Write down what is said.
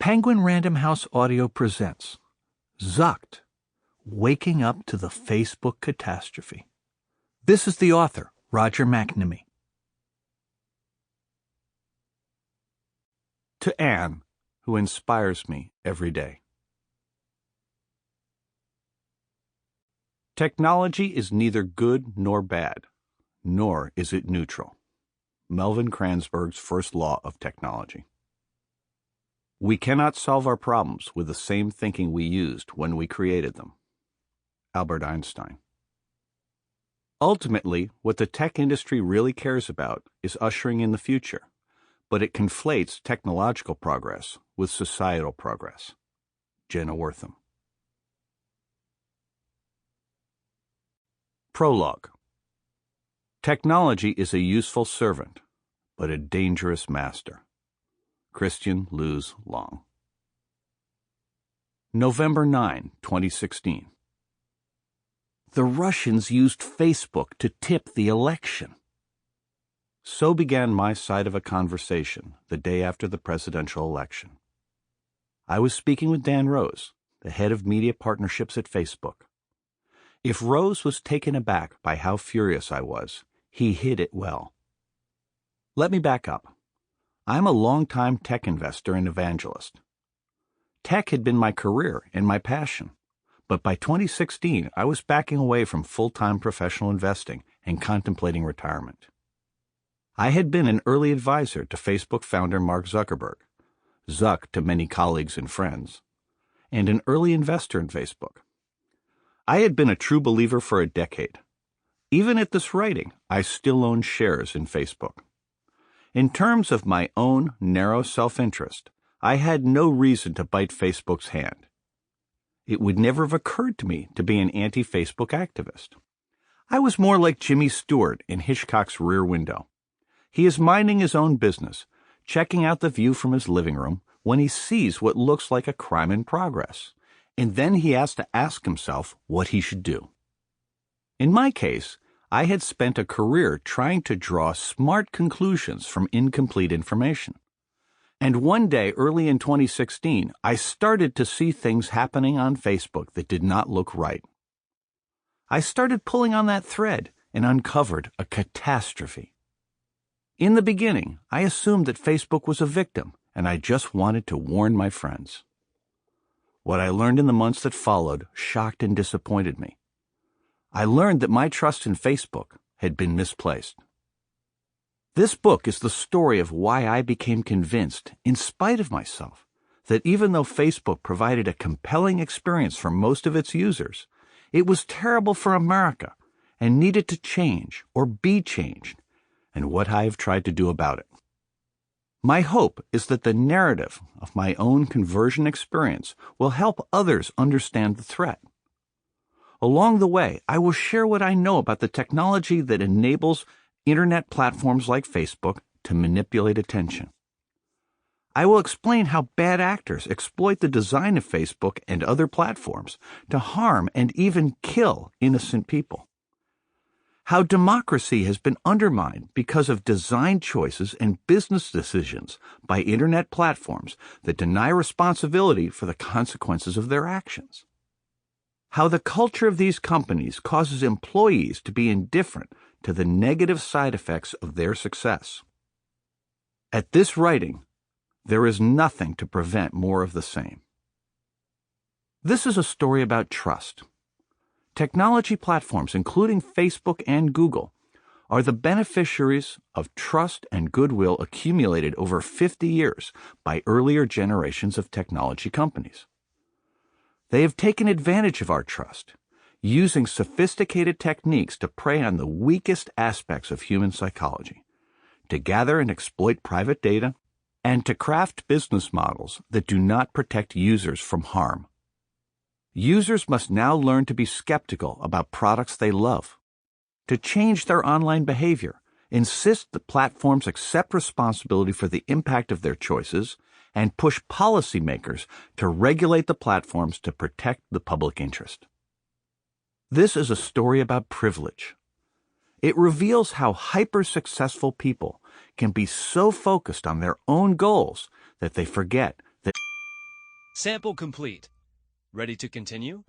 Penguin Random House Audio presents Zucked, Waking Up to the Facebook Catastrophe. This is the author, Roger Mcnamee. To Anne, who inspires me every day. Technology is neither good nor bad, nor is it neutral. Melvin Kranzberg's first law of technology. We cannot solve our problems with the same thinking we used when we created them. Albert Einstein. Ultimately, what the tech industry really cares about is ushering in the future, but it conflates technological progress with societal progress. Jenna Wortham. Prologue. Technology is a useful servant, but a dangerous master. Christian Luz Long. November 9, 2016. The Russians used Facebook to tip the election. So began my side of a conversation the day after the presidential election. I was speaking with Dan Rose, the head of media partnerships at Facebook. If Rose was taken aback by how furious I was, he hid it well. Let me back up. I'm a longtime tech investor and evangelist. Tech had been my career and my passion, but by 2016 I was backing away from full-time professional investing and contemplating retirement. I had been an early advisor to Facebook founder Mark Zuckerberg, Zuck to many colleagues and friends, and an early investor in Facebook. I had been a true believer for a decade. Even at this writing, I still own shares in Facebook. In terms of my own narrow self-interest, I had no reason to bite Facebook's hand. It would never have occurred to me to be an anti-Facebook activist. I was more like Jimmy Stewart in Hitchcock's Rear Window. He is minding his own business, checking out the view from his living room when he sees what looks like a crime in progress, and then he has to ask himself what he should do. In my case, I had spent a career trying to draw smart conclusions from incomplete information. And one day early in 2016, I started to see things happening on Facebook that did not look right. I started pulling on that thread and uncovered a catastrophe. In the beginning, I assumed that Facebook was a victim, and I just wanted to warn my friends. What I learned in the months that followed shocked and disappointed me. I learned that my trust in Facebook had been misplaced. This book is the story of why I became convinced, in spite of myself, that even though Facebook provided a compelling experience for most of its users, it was terrible for America and needed to change or be changed, and what I have tried to do about it. My hope is that the narrative of my own conversion experience will help others understand the threat. Along the way, I will share what I know about the technology that enables internet platforms like Facebook to manipulate attention. I will explain how bad actors exploit the design of Facebook and other platforms to harm and even kill innocent people. How democracy has been undermined because of design choices and business decisions by internet platforms that deny responsibility for the consequences of their actions. How the culture of these companies causes employees to be indifferent to the negative side effects of their success. At this writing, there is nothing to prevent more of the same. This is a story about trust. Technology platforms, including Facebook and Google, are the beneficiaries of trust and goodwill accumulated over 50 years by earlier generations of technology companies. They have taken advantage of our trust, using sophisticated techniques to prey on the weakest aspects of human psychology, to gather and exploit private data, and to craft business models that do not protect users from harm. Users must now learn to be skeptical about products they love, to change their online behavior, insist that platforms accept responsibility for the impact of their choices, and push policymakers to regulate the platforms to protect the public interest. This is a story about privilege. It reveals how hyper-successful people can be so focused on their own goals that they forget that Sample complete. Ready to continue?